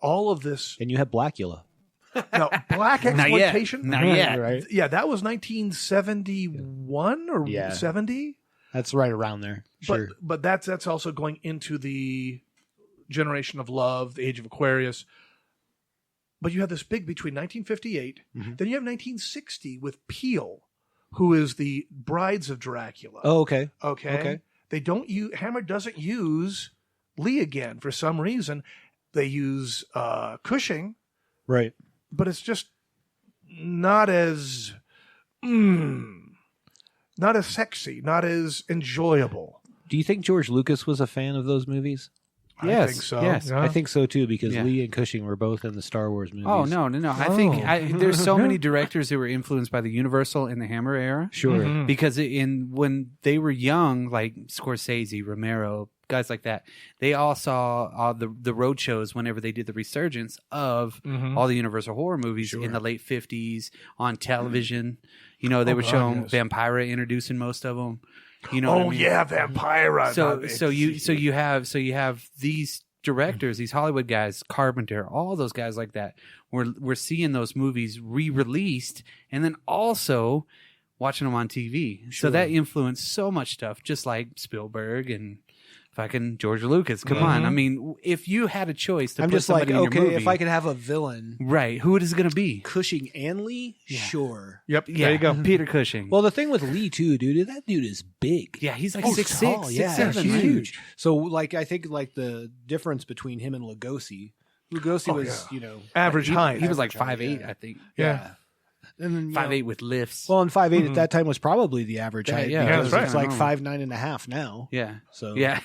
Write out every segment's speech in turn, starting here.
all of this. And you had Blackula. No, black exploitation. Not yet. Right. Yeah, that was 1971 or 70. That's right around there. Sure. But that's also going into the generation of love, the age of Aquarius. But you have this big between 1958, then you have 1960 with Peel, who is the Brides of Dracula. Oh, okay. Okay. They don't use Hammer doesn't use Lee again for some reason. They use Cushing, Right. but it's just not as sexy, not as enjoyable. Do you think George Lucas was a fan of those movies? I think so. Yes. Yeah. I think so too, because Lee and Cushing were both in the Star Wars movies. Oh, no. I think there's so many directors who were influenced by the Universal and the Hammer era. Sure. Because when they were young, like Scorsese, Romero, guys like that, they all saw all the road shows whenever they did the resurgence of all the Universal horror movies in the late 50s on television. You know, they would show them Vampira introducing most of them. You know what I mean? Yeah, Vampira. So you have these directors, these Hollywood guys, Carpenter, all those guys like that. We're seeing those movies re-released, and then also watching them on TV. Sure. So that influenced so much stuff, just like Spielberg and fucking George Lucas. Come on. I mean, if you had a choice to put somebody in your movie, if I could have a villain. Right. Who is it going to be? Cushing and Lee? Yeah. Sure. Yep. Yeah, There you go. Peter Cushing. Well, the thing with Lee, too, dude, that dude is big. Yeah, he's like 6'6", tall. 6'7", he's right? huge. So, like, I think, like, the difference between him and Lugosi was, Average height. He was like 5'8", I think. Yeah. And then, 5'8" with lifts. Well, and 5'8" at that time was probably the average height. yeah, because that's right. It's like 5'9.5" now. Yeah. So Yeah.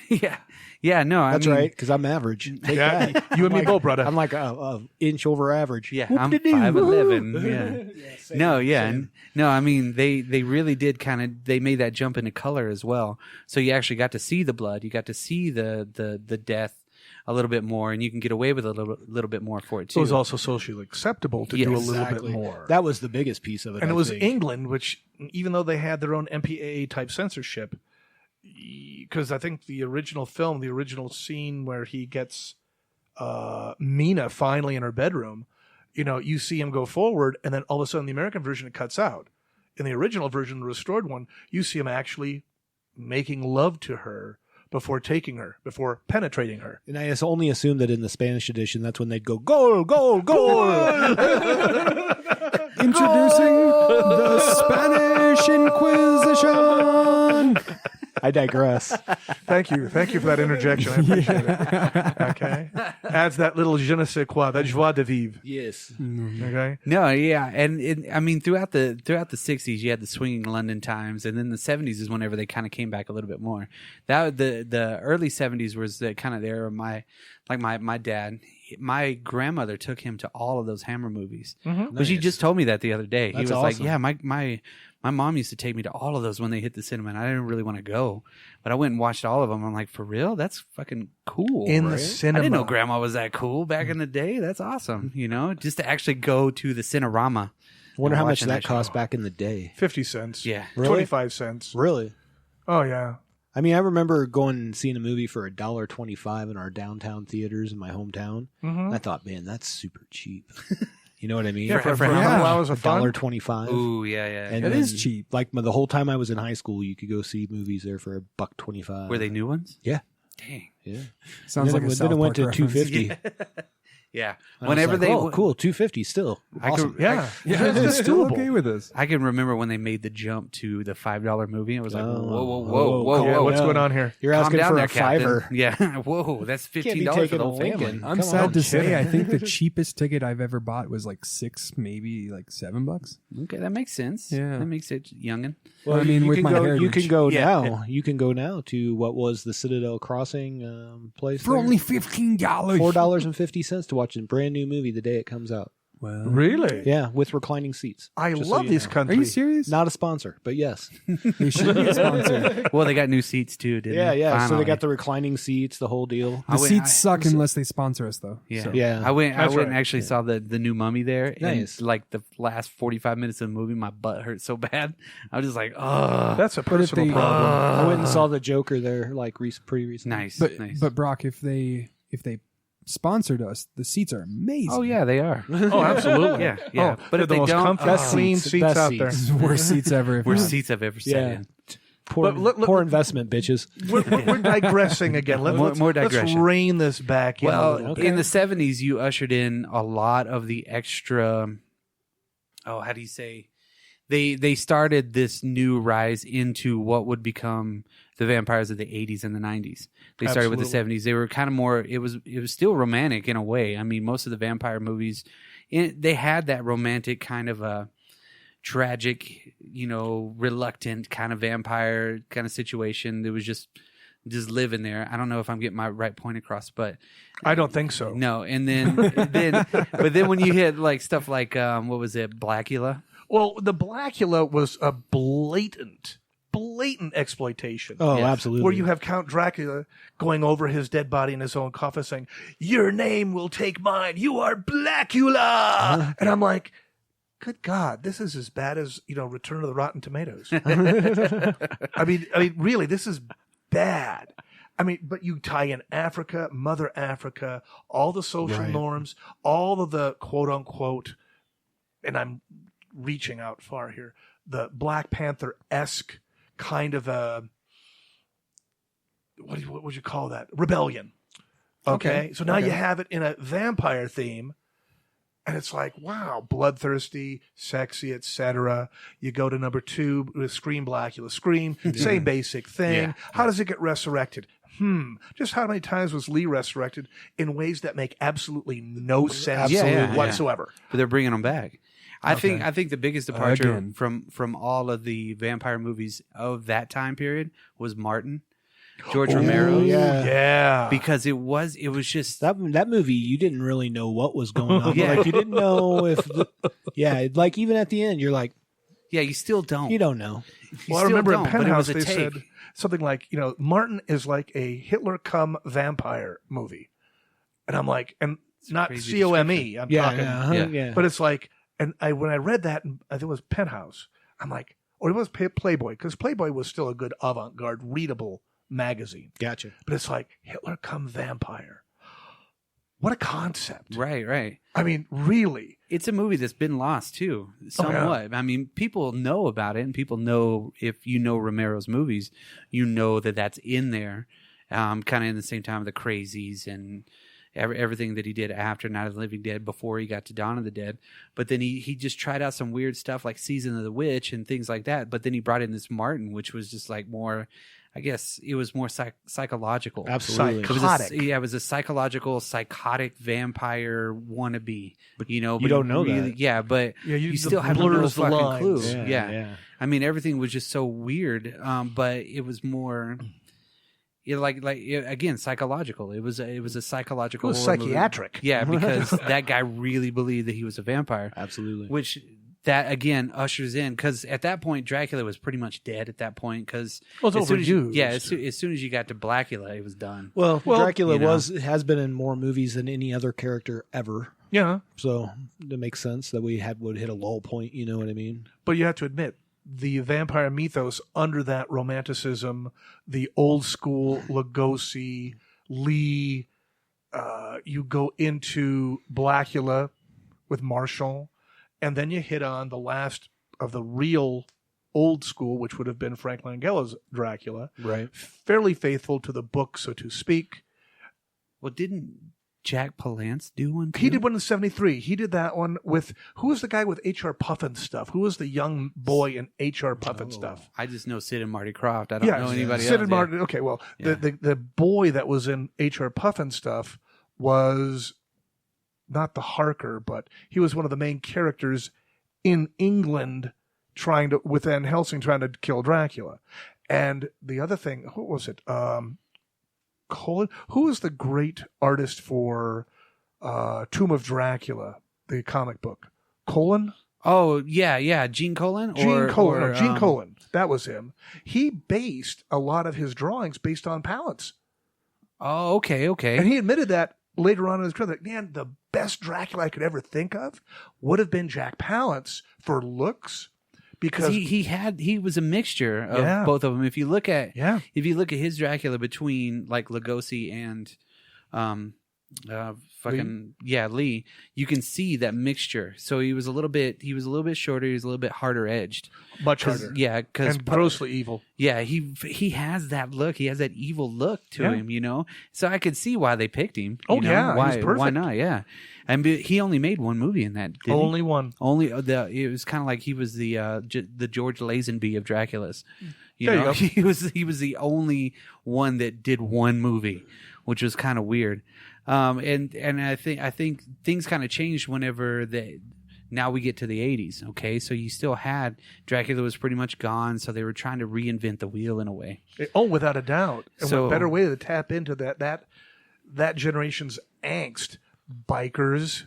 No, I that's mean, right, because I'm average. Take Yeah, that. you and me both, brother. I'm like a inch over average. Yeah, I'm Whoop-de-doo. 5'11". Yeah. Same. No, I mean they really did they made that jump into color as well. So you actually got to see the blood, you got to see the death a little bit more, and you can get away with a little bit more for it too. It was also socially acceptable to do a little bit more. That was the biggest piece of it. And I it was think. England, which even though they had their own MPAA type censorship, because I think the original scene where he gets Mina finally in her bedroom, you see him go forward, and then all of a sudden the American version it cuts out. In the original version, the restored one, you see him actually making love to her before penetrating her. And I only assume that in the Spanish edition, that's when they'd go, goal, goal, goal. Introducing the Spanish Inquisition. I digress. Thank you for that interjection. I appreciate it. Okay, adds that little je ne sais quoi, that joie de vivre. Yes. Okay. No, yeah, and I mean throughout the 60s, you had the swinging London times, and then the 70s is whenever they kind of came back a little bit more. That the early 70s was the kind of the era of my dad. My grandmother took him to all of those Hammer movies. But she just told me that the other day. That's he was awesome. like, yeah, my mom used to take me to all of those when they hit the cinema, and I didn't really want to go. But I went and watched all of them. I'm like, for real? That's fucking cool. In the cinema. I didn't know Grandma was that cool back in the day. That's awesome. Just to actually go to the Cinerama. I wonder how much watching that that cost show. back in the day. 50 cents. Yeah. Really? 25 cents. Really? Oh, yeah. I mean, I remember going and seeing a movie for $1.25 in our downtown theaters in my hometown. And I thought, man, that's super cheap. You know what I mean? Yeah, for how many hours of fun? $1.25. Ooh, yeah. And It then, is cheap. Like the whole time I was in high school, you could go see movies there for $1.25. Were they new ones? Yeah. Dang. Yeah. Sounds like a then South it went Park to reference. $2.50. Yeah. I Whenever was like, they oh, cool, $2.50 still. Awesome. Yeah. I'm still okay with this. I can remember when they made the jump to the $5 movie. I was like, Oh. whoa. What's going on here? You're Calm asking down for there, a Captain. $5. Yeah. Whoa, that's $15 Can't be for taking the a whole family. weekend. I'm Come sad on. to say, I think the cheapest ticket I've ever bought was like $6, maybe like $7. Okay, that makes sense. Yeah. That makes it youngin'. Well, I mean, you with can my go, heritage. you can go Yeah. now. You can go now to what was the Citadel Crossing place for there? only $15. $4.50 to watch a brand new movie the day it comes out. Well, Really? Yeah, with reclining seats. I Just love so you this know. are country. you serious? Not a sponsor, but yes. They should be a sponsor. Well, they got new seats too, didn't they? Yeah. So Finally. they got the reclining seats, the whole deal. I The went- seats suck unless they sponsor us, though. Yeah. So. Yeah. I went That's and right. actually saw the new Mummy there. Nice. And like the last 45 minutes of the movie, my butt hurt so bad. I was just like, oh. That's a personal they- problem. I went and saw the Joker there, like pretty recently. Nice. But nice. but Brock, if they sponsored us. The seats are amazing. Oh yeah, they are. Oh, absolutely. Yeah. Oh, But they're if the they most don't, comfy, oh, clean seats best out seats. there. This is the worst seats ever. worst seats I've ever sat Yeah. in. Poor, But poor investment, bitches. We're digressing again. Let's More let's digression. rein this back in a Well, little bit. in the 70s, you ushered in a lot of the extra. Oh, how do you say? They started this new rise into what would become the vampires of the 80s and the 90s. They started with the Absolutely. 70s. They were kind of more. It was still romantic in a way. I mean, most of the vampire movies, they had that romantic kind of a tragic, reluctant kind of vampire kind of situation. That was just living there. I don't know if I'm getting my right point across, but I don't think so. no. And then but then when you hit like stuff like what was it, Blackula? Well, the Blackula was a blatant exploitation. Oh, Yes. absolutely. Where you have Count Dracula going over his dead body in his own coffin saying, "Your name will take mine. You are Blackula." And I'm like, good God, this is as bad as, Return of the Rotten Tomatoes. I mean, really, this is bad. I mean, but you tie in Africa, Mother Africa, all the social Right. norms, all of the quote unquote, and I'm reaching out far here, the Black Panther-esque kind of a, what would you call that? Rebellion. Okay. So now you have it in a vampire theme. And it's like, wow, bloodthirsty, sexy, etc. You go to number 2 with Scream Blackula. Scream, same basic thing. Yeah. How does it get resurrected? Just how many times was Lee resurrected in ways that make absolutely no sense Yeah. whatsoever? But they're bringing them back. I think the biggest departure Again. from all of the vampire movies of that time period was Martin, George Romero. yeah. Yeah. Because it was just That movie, you didn't really know what was going on. Yeah. Like you didn't know if, like even at the end, you're like, you still don't. you don't know. Well, I still remember in don't, but it Penthouse was a they take. said something like, Martin is like a Hitler come vampire movie. And I'm like, and not crazy COME, I'm talking. Yeah. But it's like, and when I read that, I think it was Penthouse, I'm like, or it was Playboy, because Playboy was still a good avant-garde, readable magazine. Gotcha. But it's like, Hitler come vampire. What a concept. Right. I mean, really. It's a movie that's been lost too, somewhat. I mean, people know about it, and people know, if you know Romero's movies, you know that that's in there, kind of in the same time of the Crazies and everything that he did after Night of the Living Dead, before he got to Dawn of the Dead. But then he just tried out some weird stuff like Season of the Witch and things like that. But then he brought in this Martin, which was just like more, I guess it was more psychological. Absolutely. Psychotic. It was a psychological, psychotic vampire wannabe. But you don't know really, that. Yeah, but Yeah, you the still have no blurs the fucking lines. clue. Yeah. I mean, everything was just so weird. But it was more, again, psychological. It was a psychological. It was horror movie. psychiatric. Yeah, because that guy really believed that he was a vampire. Absolutely. Which that again ushers in, because at that point Dracula was pretty much dead at that point, because Well, it's overused. as soon as you got to Blackula, it was done. Well, Dracula you know. has been in more movies than any other character ever. Yeah. So it makes sense that would hit a lull point. You know what I mean? But you have to admit, the vampire mythos under that romanticism, the old school Lugosi, Lee, you go into Blackula with Marshall, and then you hit on the last of the real old school, which would have been Frank Langella's Dracula. Right. Fairly faithful to the book, so to speak. Well, didn't Jack Palance do one too? He did one in 73. He did that one with, who was the guy with H.R. Puffin stuff? Who was the young boy in H.R. Puffin stuff? I just know Sid and Marty Croft. I don't know anybody Sid else. and Martin. Okay, well, Yeah. the boy that was in H.R. Puffin stuff was not the Harker, but he was one of the main characters in England with Van Helsing trying to kill Dracula. And the other thing, what was it? Colin? Who was the great artist for Tomb of Dracula, the comic book? Colin? Oh yeah, Gene Colan. Gene Colan. That was him. He based a lot of his drawings based on palettes. Oh, okay. And he admitted that later on in his career, like, man, the best Dracula I could ever think of would have been Jack Palance for looks, because he was a mixture of both of them. If you look at his Dracula between like Lugosi and Lee, you can see that mixture. So he was a little bit shorter, he was a little bit harder edged. Much harder. Yeah, and grossly evil. Yeah, he has that look. He has that evil look to him, you know. So I could see why they picked him. Oh, you know? yeah, why he's perfect. Why not? Yeah, and he only made one movie in that. Didn't Only one. It was kind of like he was the George Lazenby of Dracula's. You There you know, go. he was the only one that did one movie, which was kind of weird. And I think things kind of changed whenever now we get to the 80s. Okay, so you still had Dracula was pretty much gone, so they were trying to reinvent the wheel in a way. Oh, without a doubt. And So- what better way to tap into that generation's angst? Bikers.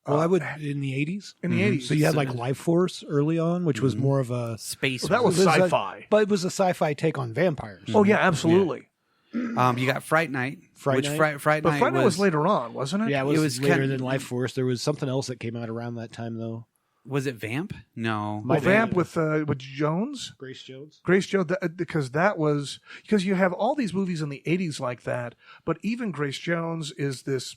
Well, I would in the 80s. In the 80s. So you had like Life Force early on, which was more of a Space. Well, that was it was sci-fi. but it was a sci-fi take on vampires. Oh, yeah, absolutely. You got Fright Night. Fright Night? Fright But Night Friday was later on, wasn't it? Yeah, It was later kinda- than Life Force. There was something else that came out around that time, though. Was it Vamp? No. Well, My Vamp bad. with Jones? Grace Jones. Grace Jones, because you have all these movies in the 80s like that, but even Grace Jones is this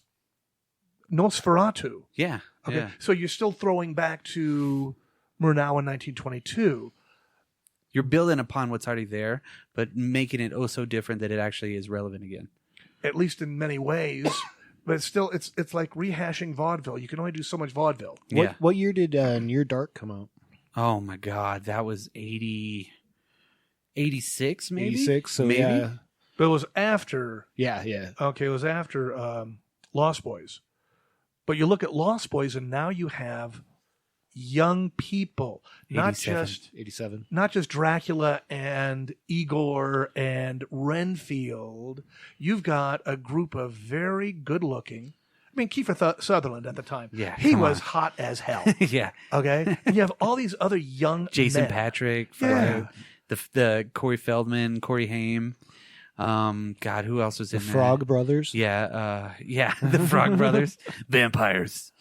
Nosferatu. Yeah. Okay, Yeah. so you're still throwing back to Murnau in 1922. You're building upon what's already there, but making it oh so different that it actually is relevant again. At least in many ways, but it's still it's like rehashing vaudeville. You can only do so much vaudeville. Yeah. What year did Near Dark come out? Oh my God, that was 86 maybe. 86. So maybe. yeah, But it was after. yeah. Okay, it was after Lost Boys. But you look at Lost Boys, and now you have young people, not 87. just 87. not just Dracula and Igor and Renfield. You've got a group of very good-looking. I mean, Kiefer Sutherland at the time. Yeah, he come was on. hot as hell. Yeah. Okay, and you have all these other young Jason men. Patrick, Yeah. the Corey Feldman, Corey Haim. God, who else was The in Frog Brothers. that? Yeah, the Frog Brothers, vampires.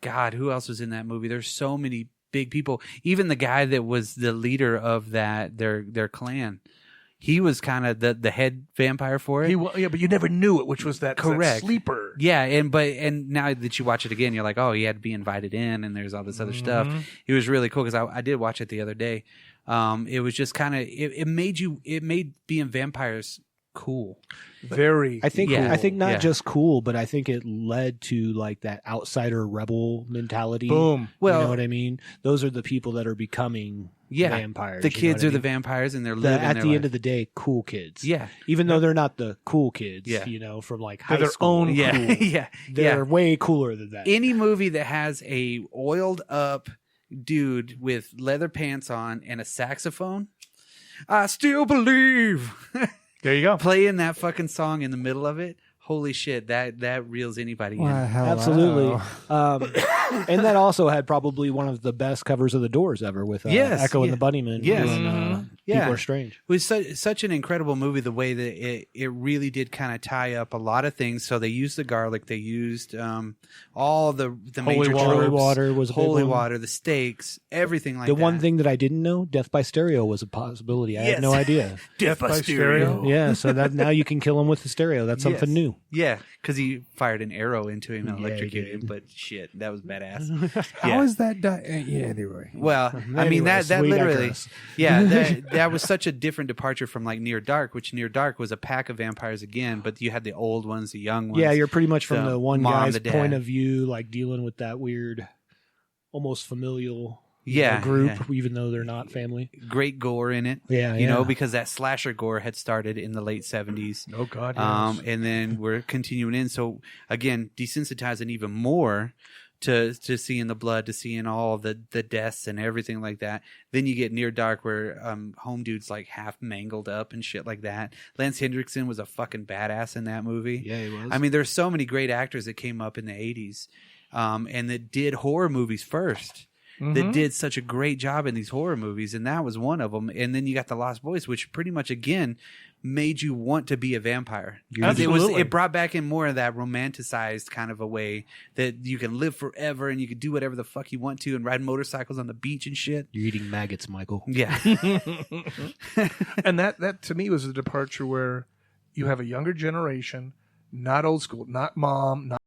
God, who else was in that movie? There's so many big people. Even the guy that was the leader of their clan, he was kind of the head vampire for it. Yeah, but you never knew it, which was that Correct. sleeper. Yeah, and now that you watch it again, you're like, oh, he had to be invited in, and there's all this other stuff. It was really cool because I did watch it the other day. It was just kind of it made being vampires cool. Very. I think Yeah. not Yeah. just cool, but I think it led to like that outsider rebel mentality. Boom. Well, you know what I mean? Those are the people that are becoming vampires. The you know kids what I are the mean? vampires, and they're living At their the life. end of the day, cool kids. Yeah, Even though they're not the cool kids, Yeah. you know, from like They're high their school. own yeah, cool. yeah, They're yeah. way cooler than that. Any movie that has a oiled up dude with leather pants on and a saxophone, I still believe. There you go. Playing that fucking song in the middle of it, holy shit, that reels anybody in. Absolutely. And that also had probably one of the best covers of the Doors ever with Yes, Echo and yeah. the Bunnymen. Yes. doing, Yeah. People Are Strange. It was such an incredible movie, the way that it really did kind of tie up a lot of things. So they used the garlic, they used all the Holy major water. Holy tropes, water was a big holy one. water, the stakes, everything like The that. one thing that I didn't know, Death by Stereo was a possibility. I Yes. had no idea. Death by stereo. Yeah, so that now you can kill him with the stereo. That's something Yes. new. Yeah, because he fired an arrow into him and Yeah, he electrocuted him. did. But shit, that was badass. How Yeah. is that? Yeah, anyway. Well, I mean that Anyways, we literally, digress. yeah, that was such a different departure from like Near Dark, which Near Dark was a pack of vampires again, but you had the old ones, the young ones. Yeah, you're pretty much from the the one mom, guy's the dad. point of view, like dealing with that weird, almost familial you Yeah, know, group, yeah. even though they're not family. great gore in it. Yeah, you know, yeah. because that slasher gore had started in the late 70s. Oh God. Yes. And then we're continuing in. So again, desensitizing even more to seeing the blood, to seeing all the deaths and everything like that. Then you get Near Dark where home dude's like half mangled up and shit like that. Lance Hendrickson was a fucking badass in that movie. Yeah, he was. I mean, there's so many great actors that came up in the 80s and that did horror movies first. That did such a great job in these horror movies, and that was one of them. And then you got The Lost Boys, which pretty much again made you want to be a vampire. Absolutely. It brought back in more of that romanticized kind of a way that you can live forever and you can do whatever the fuck you want to and ride motorcycles on the beach and shit. You're eating maggots, Michael. Yeah, And that to me was a departure where you have a younger generation, not old school, not mom, not